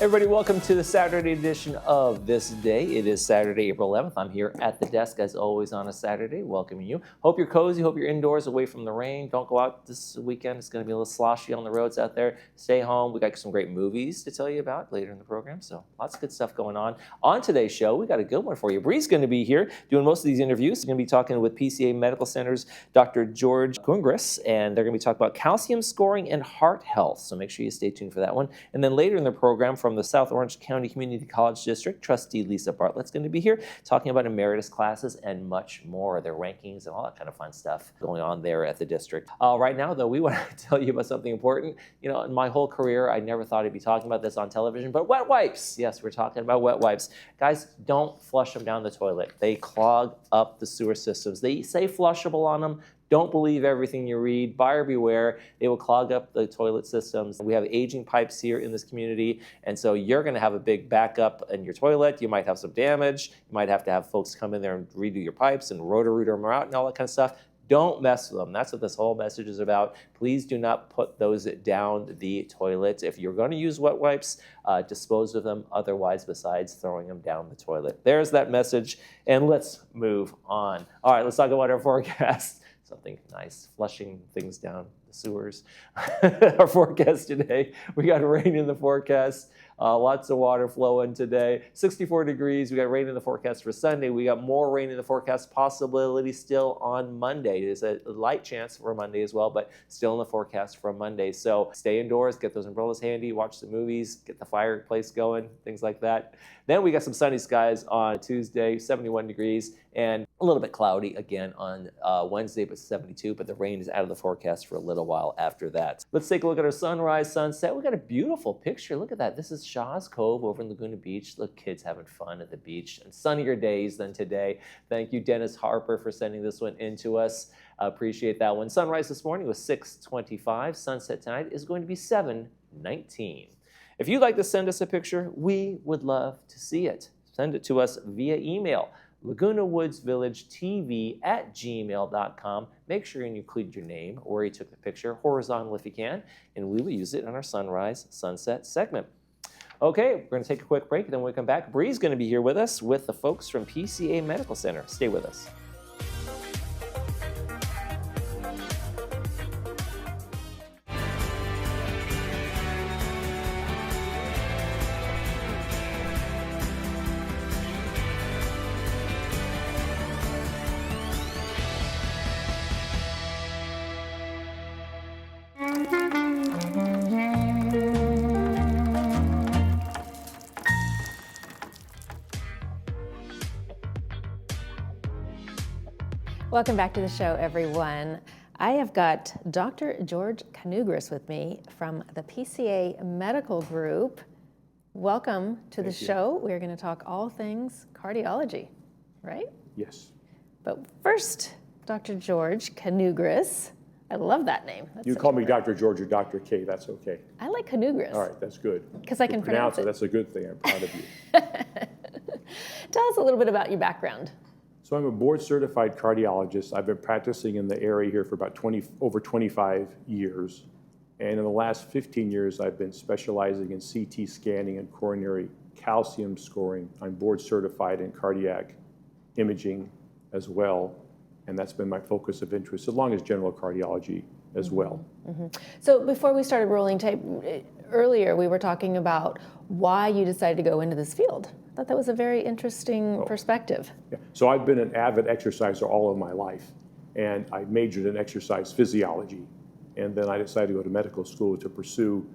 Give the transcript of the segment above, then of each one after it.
Everybody, welcome to the Saturday edition of This Day. It is Saturday, April 11th. I'm here at the desk, as always, on a Saturday, welcoming you. Hope you're cozy. Hope you're indoors, away from the rain. Don't go out this weekend. It's going to be a little sloshy on the roads out there. Stay home. We got some great movies to tell you about later in the program, so lots of good stuff going on. On today's show, we got a good one for you. Bree's going to be here doing most of these interviews. He's going to be talking with PCA Medical Center's Dr. George Kungris, and they're going to be talking about calcium scoring and heart health, so make sure you stay tuned for that one. And then later in the program, from the South Orange County Community College District, Trustee Lisa Bartlett's going to be here talking about emeritus classes and much more, their rankings and all that kind of fun stuff going on there at the district. Right now, though, we want to tell you about something important. You know, in my whole career, I never thought I'd be talking about this on television, but wet wipes. Yes, we're talking about wet wipes. Guys, don't flush them down the toilet. They clog up the sewer systems. They say flushable on them. Don't believe everything you read. Buyer beware. They will clog up the toilet systems. We have aging pipes here in this community, and so you're going to have a big backup in your toilet. You might have some damage. You might have to have folks come in there and redo your pipes and roto-rooter them out and all that kind of stuff. Don't mess with them. That's what this whole message is about. Please do not put those down the toilet. If you're going to use wet wipes, dispose of them otherwise besides throwing them down the toilet. There's that message, and let's move on. All right, let's talk about our forecast. Something nice, flushing things down the sewers. Our forecast today, we got rain in the forecast, lots of water flowing today, 64 degrees. We got rain in the forecast for Sunday. We got more rain in the forecast, possibility still on Monday. There's a light chance for Monday as well, but still in the forecast for Monday. So stay indoors, get those umbrellas handy, watch the movies, get the fireplace going, things like that. Then we got some sunny skies on Tuesday, 71 degrees, and a little bit cloudy again on Wednesday, but 72, but the rain is out of the forecast for a little while after that. Let's take a look at our sunrise, sunset. We got a beautiful picture. Look at that. This is Shaw's Cove over in Laguna Beach. Look, kids having fun at the beach and sunnier days than today. Thank you, Dennis Harper, for sending this one in to us. Appreciate that one. Sunrise this morning was 6:25. Sunset tonight is going to be 7:19. If you'd like to send us a picture, we would love to see it. Send it to us via email, lagunawoodsvillagetv@gmail.com. Make sure you include your name or where you took the picture, horizontal if you can, and we will use it in our sunrise sunset segment. Okay, we're going to take a quick break, and then when we come back, Bree's going to be here with us with the folks from PCA Medical Center. Stay with us. Welcome back to the show, everyone. I have got Dr. George Kungris with me from the PCA Medical Group. Welcome to the show. We're going to talk all things cardiology, right? Yes. But first, Dr. George Kungris. I love that name. You call me Dr. George or Dr. K, that's okay. I like Kungris. All right, that's good. Because I can pronounce it. That's a good thing. I'm proud of you. Tell us a little bit about your background. So I'm a board certified cardiologist. I've been practicing in the area here for about over 25 years. And in the last 15 years, I've been specializing in CT scanning and coronary calcium scoring. I'm board certified in cardiac imaging as well. And that's been my focus of interest, along as general cardiology as well. Mm-hmm. So before we started rolling tape, earlier we were talking about why you decided to go into this field. I thought that was a very interesting perspective. Yeah. So I've been an avid exerciser all of my life, and I majored in exercise physiology. And then I decided to go to medical school to pursue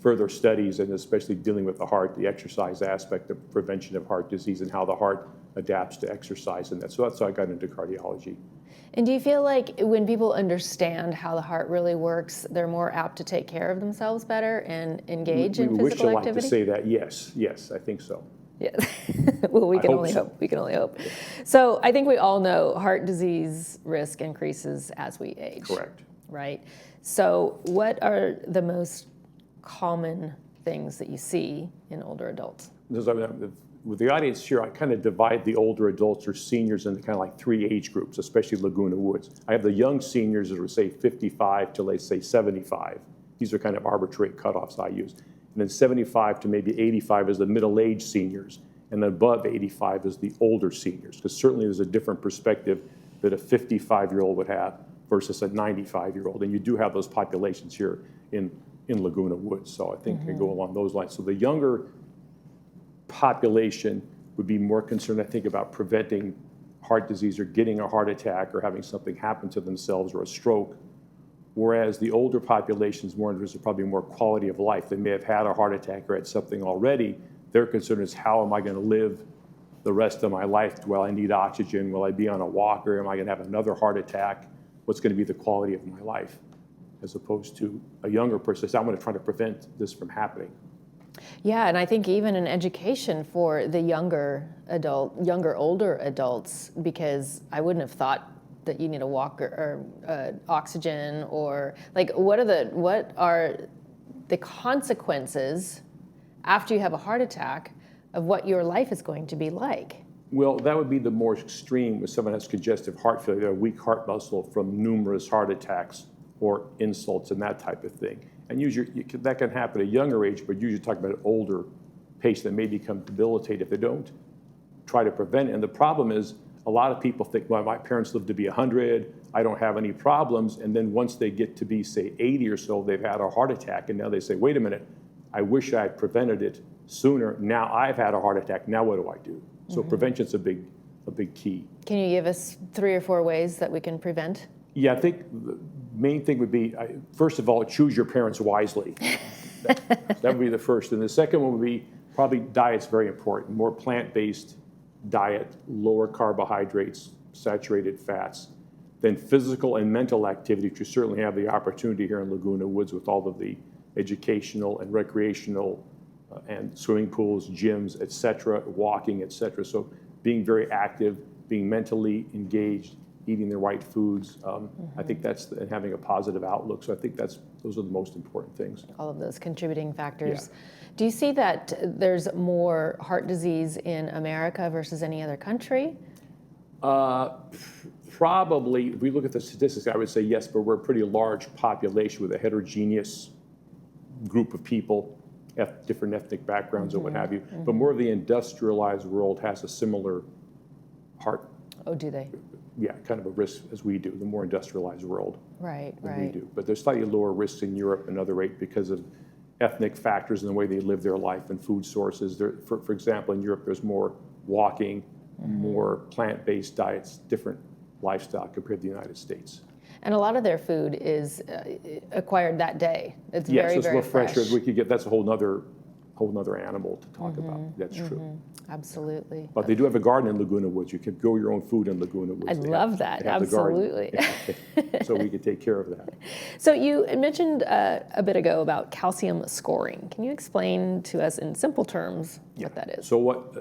further studies, and especially dealing with the heart, the exercise aspect, the prevention of heart disease, and how the heart adapts to exercise. And so that's how I got into cardiology. And do you feel like when people understand how the heart really works, they're more apt to take care of themselves better and engage in physical activity? We wish to like to say that, yes, I think so. Yeah. Well, we can only hope. We can only hope. So I think we all know heart disease risk increases as we age. Correct. Right? So what are the most common things that you see in older adults? With the audience here, I kind of divide the older adults or seniors into kind of like 3 age groups, especially Laguna Woods. I have the young seniors that are, say, 55 to, let's say, 75. These are kind of arbitrary cutoffs I use. and then 75 to maybe 85 is the middle-aged seniors, and then above 85 is the older seniors, because certainly there's a different perspective that a 55-year-old would have versus a 95-year-old, and you do have those populations here in Laguna Woods, so I think they go along those lines. So the younger population would be more concerned, I think, about preventing heart disease or getting a heart attack or having something happen to themselves or a stroke, whereas the older population is more interested in probably more quality of life. They may have had a heart attack or had something already. Their concern is, how am I going to live the rest of my life? Will I need oxygen? Will I be on a walker? Am I going to have another heart attack? What's going to be the quality of my life? As opposed to a younger person says, I'm going to try to prevent this from happening. Yeah, and I think even in education for the older adults, because I wouldn't have thought that you need a walker or oxygen, or like what are the consequences after you have a heart attack of what your life is going to be like? Well, that would be the more extreme when someone has congestive heart failure, a weak heart muscle from numerous heart attacks or insults and that type of thing. And usually that can happen at a younger age, but usually talk about an older patient that may become debilitated if they don't try to prevent it. And the problem is, a lot of people think, well, my parents lived to be 100, I don't have any problems. And then once they get to be, say, 80 or so, they've had a heart attack. And now they say, wait a minute, I wish I had prevented it sooner. Now I've had a heart attack. Now what do I do? So prevention's a big key. Can you give us 3 or 4 ways that we can prevent? Yeah, I think the main thing would be, first of all, choose your parents wisely. That would be the first. And the second one would be probably diet's very important. More plant-based diet, lower carbohydrates, saturated fats. Then physical and mental activity, which you certainly have the opportunity here in Laguna Woods with all of the educational and recreational and swimming pools, gyms, et cetera, walking, et cetera. So being very active, being mentally engaged, eating the right foods. I think and having a positive outlook. So I think those are the most important things. All of those contributing factors. Yeah. Do you see that there's more heart disease in America versus any other country? Probably, if we look at the statistics, I would say yes, but we're a pretty large population with a heterogeneous group of people, different ethnic backgrounds and what have you. But more of the industrialized world has a similar heart. Oh, do they? Yeah, kind of a risk as we do, the more industrialized world Right. we do. But there's slightly lower risks in Europe and other rates because of ethnic factors and the way they live their life and food sources. For example, in Europe, there's more walking, more plant-based diets, different lifestyle compared to the United States. And a lot of their food is acquired that day. It's Yes, very, it's very more fresh. fresher. We could get, that's a whole nother animal to talk about. That's true. Absolutely. But they do have a garden in Laguna Woods. You can grow your own food in Laguna Woods. I love that. They have the garden. Absolutely. So we can take care of that. So you mentioned a bit ago about calcium scoring. Can you explain to us in simple terms what that is? So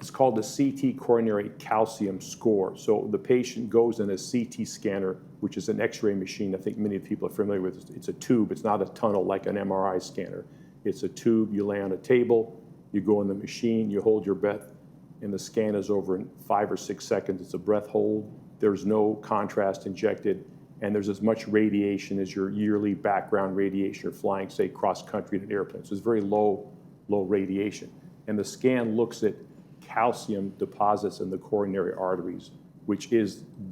it's called the CT coronary calcium score. So the patient goes in a CT scanner, which is an X-ray machine. I think many people are familiar with it. It's a tube. It's not a tunnel like an MRI scanner. It's a tube. You lay on a table. You go in the machine. You hold your breath, and the scan is over in 5 or 6 seconds. It's a breath hold. There's no contrast injected, and there's as much radiation as your yearly background radiation. You're flying, say, cross-country in an airplane. So it's very low radiation. And the scan looks at calcium deposits in the coronary arteries,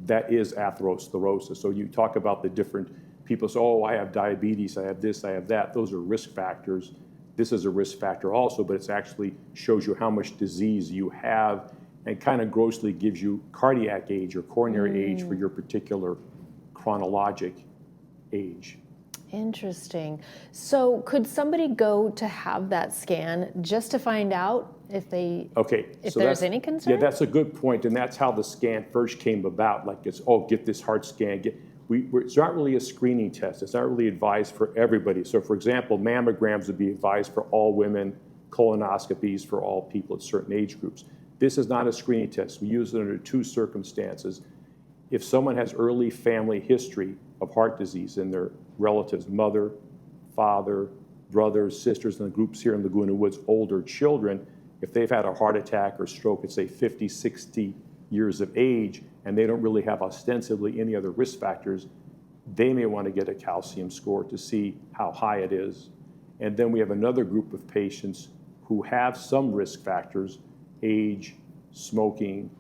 that is atherosclerosis. So you talk about the different people say, oh, I have diabetes, I have this, I have that. Those are risk factors. This is a risk factor also, but it actually shows you how much disease you have and kind of grossly gives you cardiac age or coronary age for your particular chronologic age. Interesting. So could somebody go to have that scan just to find out if there's any concern? Yeah, that's a good point, and that's how the scan first came about. Like get this heart scan. It's not really a screening test. It's not really advised for everybody. So for example, mammograms would be advised for all women, colonoscopies for all people at certain age groups. This is not a screening test. We use it under 2 circumstances. If someone has early family history of heart disease in their relatives, mother, father, brothers, sisters in the groups here in Laguna Woods, older children, if they've had a heart attack or stroke at say 50, 60 years of age, and they don't really have ostensibly any other risk factors, they may want to get a calcium score to see how high it is. And then we have another group of patients who have some risk factors, age, smoking,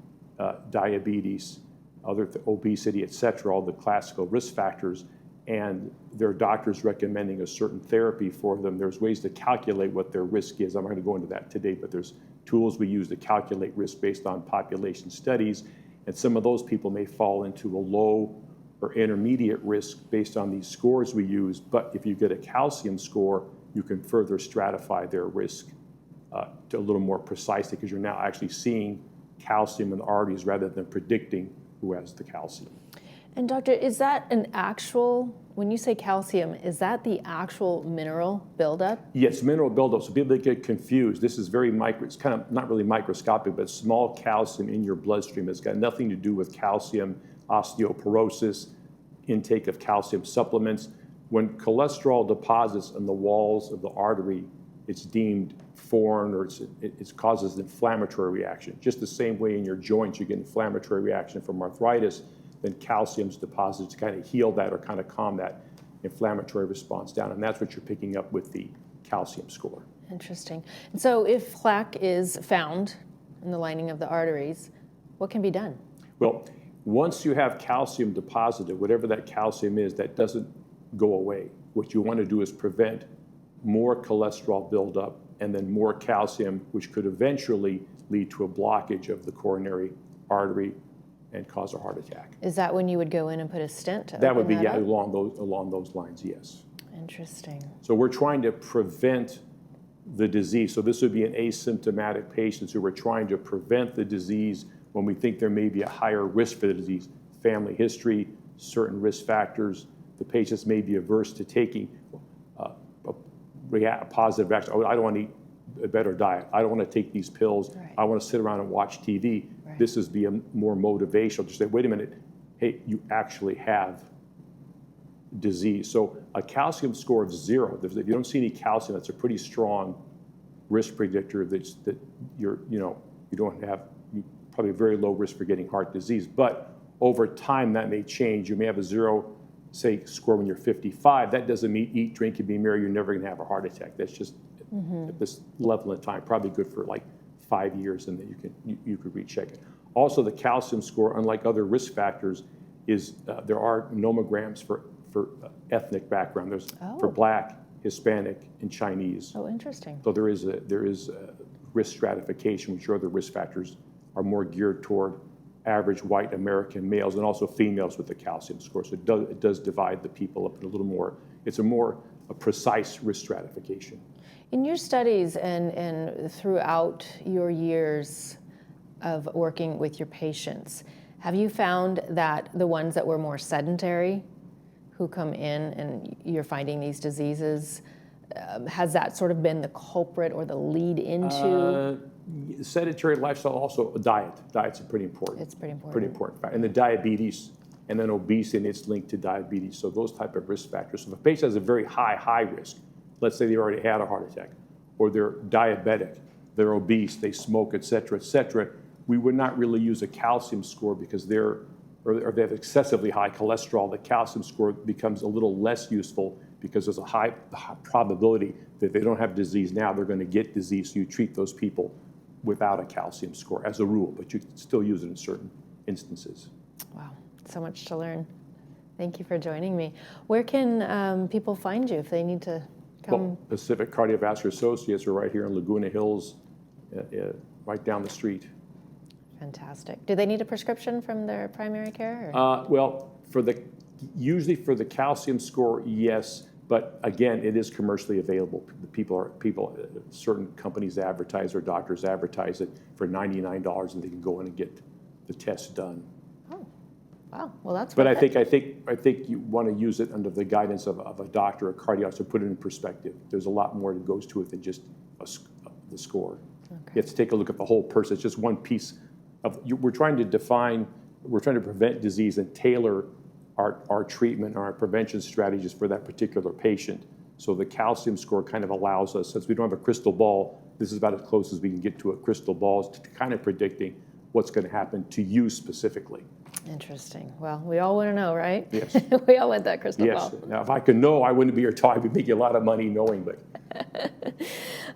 diabetes, obesity, et cetera, all the classical risk factors, and their doctor's recommending a certain therapy for them. There's ways to calculate what their risk is. I'm not going to go into that today, but there's tools we use to calculate risk based on population studies, and some of those people may fall into a low or intermediate risk based on these scores we use, but if you get a calcium score, you can further stratify their risk to a little more precisely, because you're now actually seeing calcium in the arteries rather than predicting who has the calcium. And doctor, is that an actual, when you say calcium, is that the actual mineral buildup? Yes, mineral buildup. So people that get confused, this is very micro, it's kind of not really microscopic, but small calcium in your bloodstream. It's got nothing to do with calcium, osteoporosis, intake of calcium supplements. When cholesterol deposits in the walls of the artery, it's deemed foreign, or it causes an inflammatory reaction. Just the same way in your joints you get inflammatory reaction from arthritis, then calcium's deposited to kind of heal that or kind of calm that inflammatory response down. And that's what you're picking up with the calcium score. Interesting. And so if plaque is found in the lining of the arteries, what can be done? Well, once you have calcium deposited, whatever that calcium is, that doesn't go away. What you want to do is prevent more cholesterol buildup and then more calcium, which could eventually lead to a blockage of the coronary artery and cause a heart attack. Is that when you would go in and put a stent to That would be, open yeah, up? along those lines, yes. Interesting. So we're trying to prevent the disease. So this would be in asymptomatic patients who we're trying to prevent the disease when we think there may be a higher risk for the disease. Family history, certain risk factors. The patients may be averse to taking a positive reaction. Oh, I don't want to eat a better diet. I don't want to take these pills. Right. I want to sit around and watch TV. Right. This is be a more motivational to say, wait a minute, hey, you actually have disease. So a calcium score of 0, if you don't see any calcium, that's a pretty strong risk predictor that you don't have probably a very low risk for getting heart disease. But over time, that may change. You may have a 0, say, score when you're 55. That doesn't mean eat, drink, and be merry. You're never going to have a heart attack. That's just at this level of time, probably good for like 5 years, and then you could recheck it. Also, the calcium score, unlike other risk factors, is there are nomograms for ethnic background. There's for Black, Hispanic, and Chinese. Oh, interesting. So there is a risk stratification, which are other risk factors are more geared toward average white American males and also females with the calcium score. So it does divide the people up in a little more. It's a precise risk stratification. In your studies and throughout your years of working with your patients, have you found that the ones that were more sedentary, who come in and you're finding these diseases, has that sort of been the culprit or the lead into? Sedentary lifestyle, also diet. Diet's pretty important. It's pretty important. Pretty important fact. And the diabetes, and then obesity, and it's linked to diabetes. So those type of risk factors. So if a patient has a very high risk, let's say they already had a heart attack, or they're diabetic, they're obese, they smoke, et cetera, we would not really use a calcium score because they have excessively high cholesterol. The calcium score becomes a little less useful because there's a high probability that if they don't have disease now, they're going to get disease. So you treat those people without a calcium score as a rule, but you can still use it in certain instances. Wow, so much to learn. Thank you for joining me. Where can people find you if they need to come? Well, Pacific Cardiovascular Associates are right here in Laguna Hills, right down the street. Fantastic. Do they need a prescription from their primary care? Well, usually for the calcium score, yes. But again, it is commercially available. Certain companies advertise or doctors advertise it for $99, and they can go in and get the test done. Oh, wow. Well, that's. But I think you want to use it under the guidance of a doctor or cardiologist to put it in perspective. There's a lot more that goes to it than just the score. Okay. You have to take a look at the whole person. It's just one piece of. We're trying to prevent disease and tailor our treatment or our prevention strategies for that particular patient. So the calcium score kind of allows us, since we don't have a crystal ball, this is about as close as we can get to a crystal ball, to kind of predicting what's going to happen to you specifically. Interesting. Well, we all want to know, right? Yes. We all want that crystal Yes. ball. Now, if I could know, I wouldn't be here talking. I'd be making a lot of money knowing, but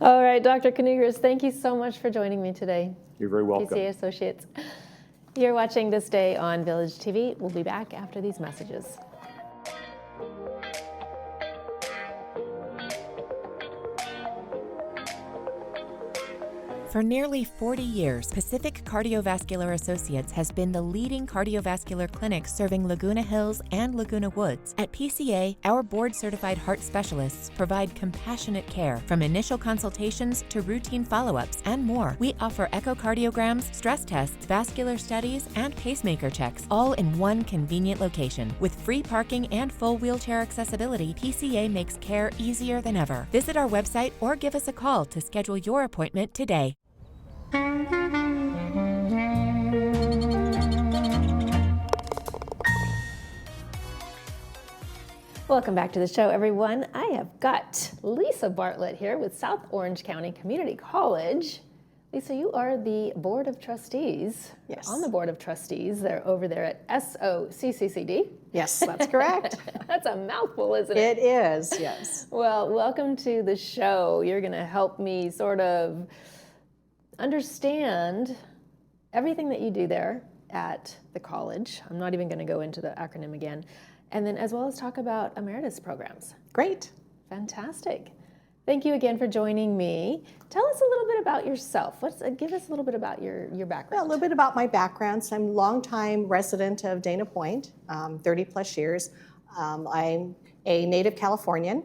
All right, Dr. Canugras, thank you so much for joining me today. you're very welcome. PCA Associates. You're watching This Day on Village TV. We'll be back after these messages. For nearly 40 years, Pacific Cardiovascular Associates has been the leading cardiovascular clinic serving Laguna Hills and Laguna Woods. At PCA, our board-certified heart specialists provide compassionate care, from initial consultations to routine follow-ups and more. We offer echocardiograms, stress tests, vascular studies, and pacemaker checks, all in one convenient location. With free parking and full wheelchair accessibility, PCA makes care easier than ever. Visit our website or give us a call to schedule your appointment today. Welcome back to the show, everyone. I have got Lisa Bartlett here with South Orange County Community College. Lisa, you are the Board of Trustees. Yes. On the Board of Trustees. They're over there at SOCCCD. Yes, that's correct. That's a mouthful, isn't it? It is, yes. Well, welcome to the show. You're going to help me sort of understand everything that you do there at the college. I'm not even going to go into the acronym again. And then as well as talk about emeritus programs. Great. Fantastic. Thank you again for joining me. Tell us a little bit about yourself. Give us a little bit about your background. Well, a little bit about my background. So I'm a longtime resident of Dana Point, 30 plus years. I'm a native Californian.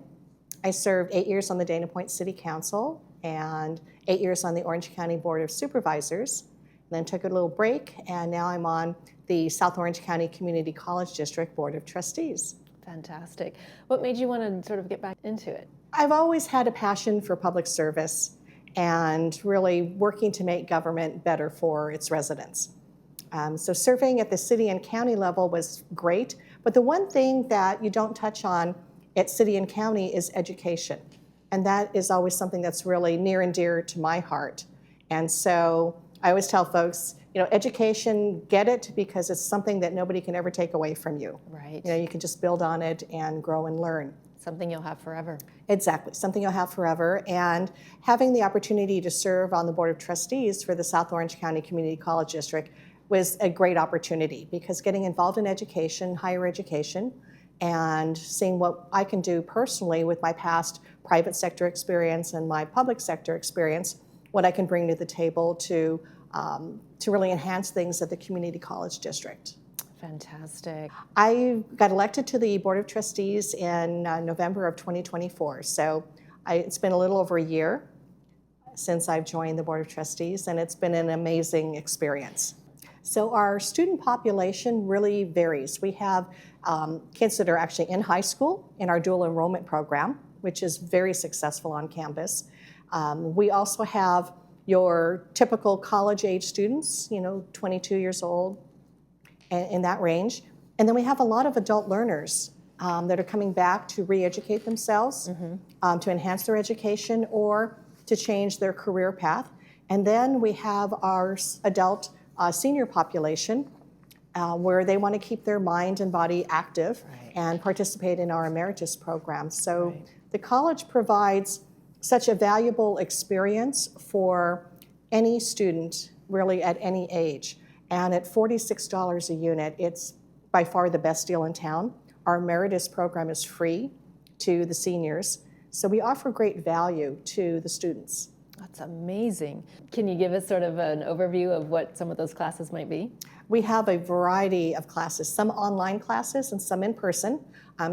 I served 8 years on the Dana Point City Council and 8 years on the Orange County Board of Supervisors. Then took a little break, and now I'm on the South Orange County Community College District Board of Trustees. Fantastic. What made you want to sort of get back into it? I've always had a passion for public service and really working to make government better for its residents. So serving at the city and county level was great, but the one thing that you don't touch on at city and county is education. And that is always something that's really near and dear to my heart. And so I always tell folks, education, get it, because it's something that nobody can ever take away from you. Right. You can just build on it and grow and learn. Something you'll have forever. Exactly, something you'll have forever. And having the opportunity to serve on the Board of Trustees for the South Orange County Community College District was a great opportunity, because getting involved in education, higher education, and seeing what I can do personally with my past private sector experience and my public sector experience, what I can bring to the table to really enhance things at the community college district. Fantastic. I got elected to the Board of Trustees in November of 2024. So it's been a little over a year since I've joined the Board of Trustees, and it's been an amazing experience. So our student population really varies. We have kids that are actually in high school in our dual enrollment program, which is very successful on campus. We also have your typical college-age students, 22 years old, in that range. And then we have a lot of adult learners that are coming back to re-educate themselves, to enhance their education, or to change their career path. And then we have our adult senior population, where they want to keep their mind and body active and participate in our emeritus program. So the college provides such a valuable experience for any student, really at any age. And at $46 a unit, it's by far the best deal in town. Our emeritus program is free to the seniors. So we offer great value to the students. That's amazing. Can you give us sort of an overview of what some of those classes might be? We have a variety of classes, some online classes and some in person,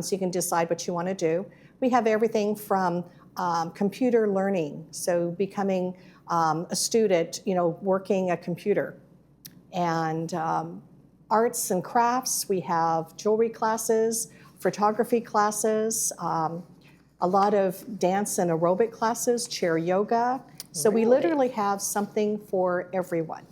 so you can decide what you want to do. We have everything from computer learning, so becoming a student, working a computer, and arts and crafts. We have jewelry classes, photography classes, a lot of dance and aerobic classes, chair yoga. So we literally have something for everyone.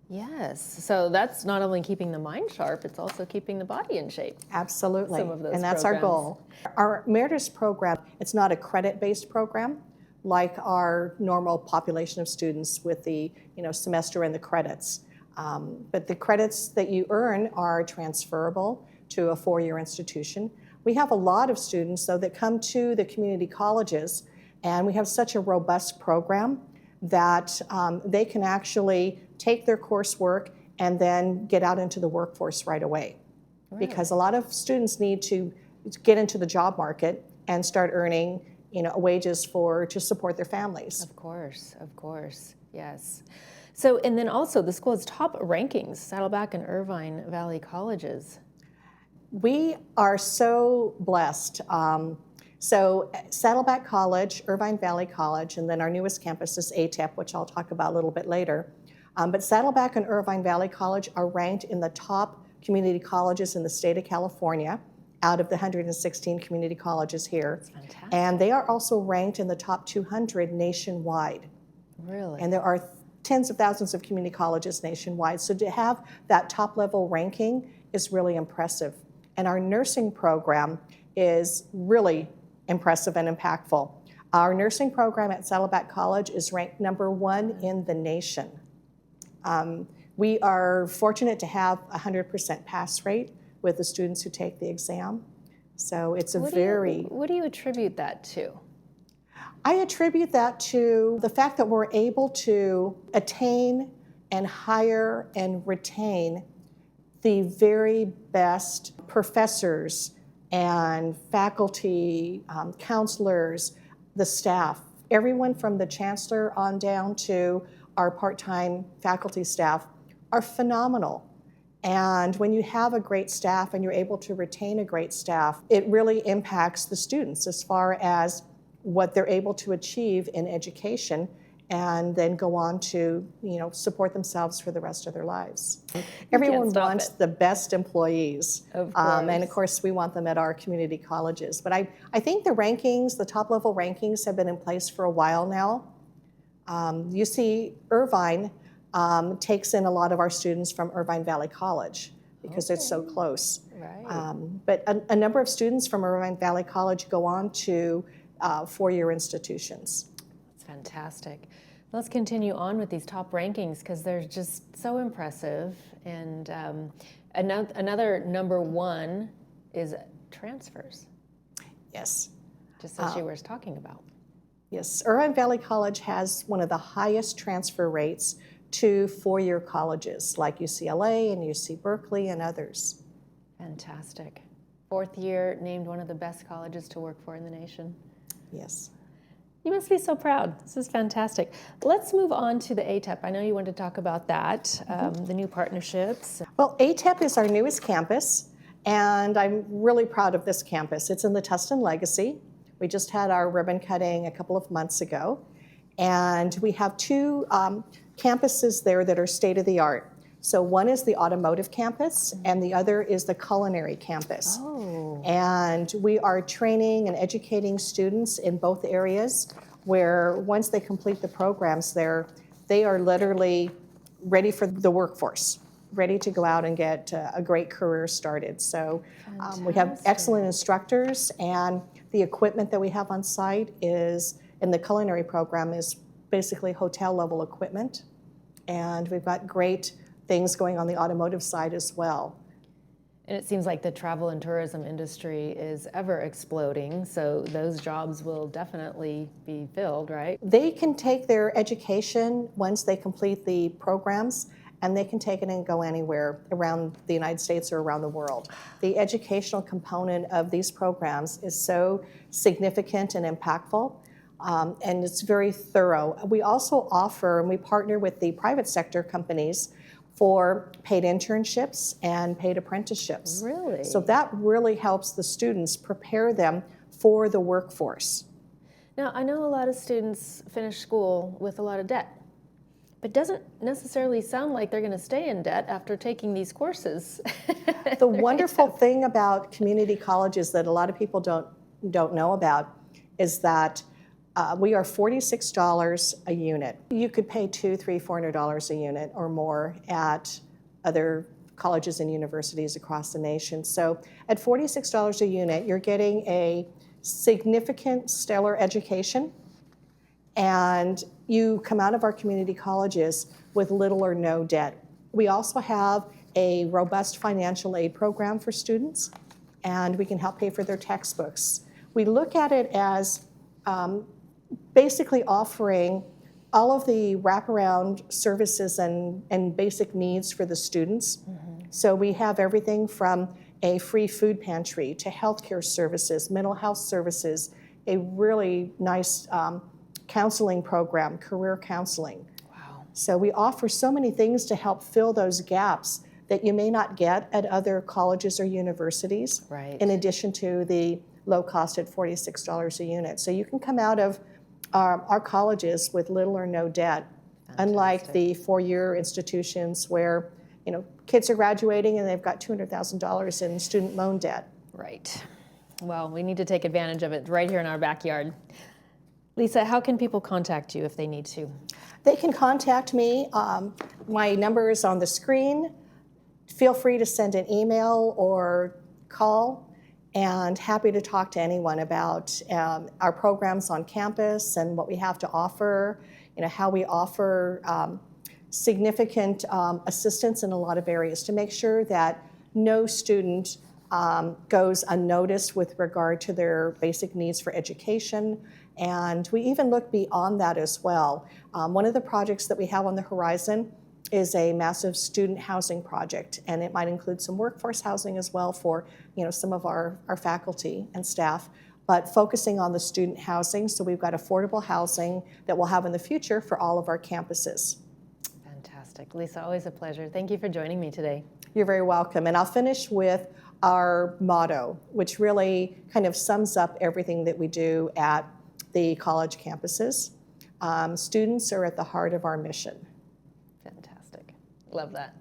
Yes. So that's not only keeping the mind sharp, it's also keeping the body in shape. Absolutely. Some of those and that's programs. our goal. Our emeritus program, it's not a credit-based program like our normal population of students with the semester and the credits. But the credits that you earn are transferable to a four-year institution. We have a lot of students, though, that come to the community colleges, and we have such a robust program that they can actually take their coursework and then get out into the workforce right away. Really? Because a lot of students need to get into the job market and start earning, wages to support their families. Of course, yes. So, and then also the school has top rankings, Saddleback and Irvine Valley Colleges. We are so blessed. So Saddleback College, Irvine Valley College, and then our newest campus is ATEP, which I'll talk about a little bit later. But Saddleback and Irvine Valley College are ranked in the top community colleges in the state of California out of the 116 community colleges here. That's fantastic. And they are also ranked in the top 200 nationwide. Really? And there are tens of thousands of community colleges nationwide. So to have that top level ranking is really impressive. And our nursing program is really impressive and impactful. Our nursing program at Saddleback College is ranked #1 in the nation. We are fortunate to have a 100% pass rate with the students who take the exam. So it's What do you attribute that to? I attribute that to the fact that we're able to attain and hire and retain the very best professors and faculty, counselors, the staff, everyone from the chancellor on down to our part-time faculty staff are phenomenal. And when you have a great staff and you're able to retain a great staff, it really impacts the students as far as what they're able to achieve in education and then go on to, support themselves for the rest of their lives. Everyone wants the best employees. Of course. And of course, we want them at our community colleges. But I think the rankings, the top level rankings have been in place for a while now. UC Irvine takes in a lot of our students from Irvine Valley College because it's so close. Right. But a number of students from Irvine Valley College go on to four-year institutions. That's fantastic. Let's continue on with these top rankings because they're just so impressive. And another #1 is transfers. Yes. Just as you were talking about. Yes, Irvine Valley College has one of the highest transfer rates to four-year colleges like UCLA and UC Berkeley and others. Fantastic. 4th year named one of the best colleges to work for in the nation. Yes. You must be so proud. This is fantastic. Let's move on to the ATEP. I know you wanted to talk about that, the new partnerships. Well, ATEP is our newest campus, and I'm really proud of this campus. It's in the Tustin Legacy. We just had our ribbon cutting a couple of months ago, and we have two campuses there that are state-of-the-art. So one is the automotive campus, and the other is the culinary campus. Oh. And we are training and educating students in both areas where once they complete the programs there, they are literally ready for the workforce, ready to go out and get a great career started. So we have excellent instructors, and the equipment that we have on site is, in the culinary program, is basically hotel level equipment. And we've got great things going on the automotive side as well. And it seems like the travel and tourism industry is ever exploding, so those jobs will definitely be filled, right? They can take their education once they complete the programs, and they can take it and go anywhere around the United States or around the world. The educational component of these programs is so significant and impactful, and it's very thorough. We also offer, and we partner with the private sector companies for paid internships and paid apprenticeships. Really? So that really helps the students prepare them for the workforce. Now, I know a lot of students finish school with a lot of debt, but doesn't necessarily sound like they're going to stay in debt after taking these courses. The wonderful thing about community colleges that a lot of people don't know about is that we are $46 a unit. You could pay $200, $300, $400 a unit or more at other colleges and universities across the nation. So at $46 a unit, you're getting a significant stellar education, and you come out of our community colleges with little or no debt. We also have a robust financial aid program for students, and we can help pay for their textbooks. We look at it as basically offering all of the wraparound services and basic needs for the students. So we have everything from a free food pantry to healthcare services, mental health services, a really nice counseling program, career counseling. Wow. So we offer so many things to help fill those gaps that you may not get at other colleges or universities, Right. in addition to the low cost at $46 a unit. So you can come out of our colleges with little or no debt, unlike the four-year institutions where kids are graduating and they've got $200,000 in student loan debt. Right. Well, we need to take advantage of it right here in our backyard. Lisa, how can people contact you if they need to? They can contact me. My number is on the screen. Feel free to send an email or call, and happy to talk to anyone about our programs on campus and what we have to offer, how we offer significant assistance in a lot of areas to make sure that no student goes unnoticed with regard to their basic needs for education. And we even look beyond that as well. One of the projects that we have on the horizon is a massive student housing project, and it might include some workforce housing as well for some of our faculty and staff, but focusing on the student housing. So we've got affordable housing that we'll have in the future for all of our campuses. Fantastic. Lisa, always a pleasure. Thank you for joining me today. You're very welcome. And I'll finish with our motto, which really kind of sums up everything that we do at the college campuses. Students are at the heart of our mission. Fantastic. Love that.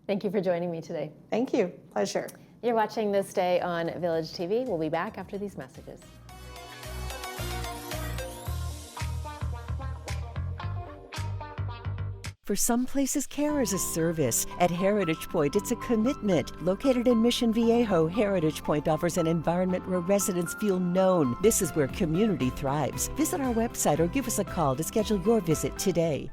Thank you for joining me today. Thank you. Pleasure. You're watching This Day on Village TV. We'll be back after these messages. For some places, care is a service. At Heritage Point, it's a commitment. Located in Mission Viejo, Heritage Point offers an environment where residents feel known. This is where community thrives. Visit our website or give us a call to schedule your visit today.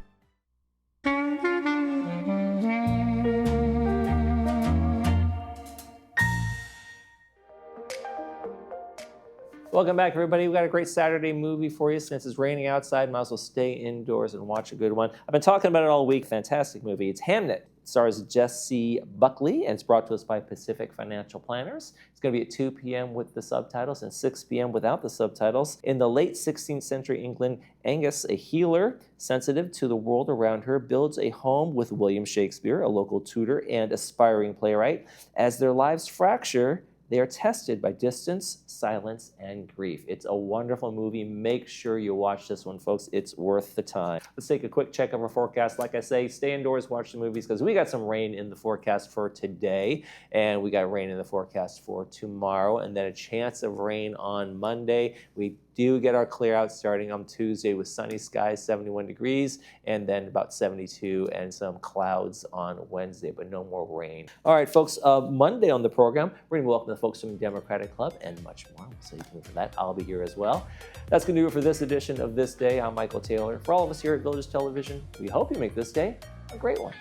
Welcome back, everybody. We've got a great Saturday movie for you. Since it's raining outside, might as well stay indoors and watch a good one. I've been talking about it all week. Fantastic movie. It's Hamnet. It stars Jesse Buckley, and it's brought to us by Pacific Financial Planners. It's going to be at 2 p.m. with the subtitles and 6 p.m. without the subtitles. In the late 16th century England, Angus, a healer sensitive to the world around her, builds a home with William Shakespeare, a local tutor and aspiring playwright. As their lives fracture, they are tested by distance, silence, and grief. It's a wonderful movie. Make sure you watch this one, folks. It's worth the time. Let's take a quick check of our forecast. Like I say, stay indoors, watch the movies, because we got some rain in the forecast for today, and we got rain in the forecast for tomorrow, and then a chance of rain on Monday. We do get our clear out starting on Tuesday with sunny skies, 71 degrees, and then about 72 and some clouds on Wednesday, but no more rain. All right, folks, Monday on the program, we're gonna welcome the folks from the Democratic Club and much more. So you can for that. I'll be here as well. That's gonna do it for this edition of This Day. I'm Michael Taylor. For all of us here at Village Television, we hope you make this day a great one.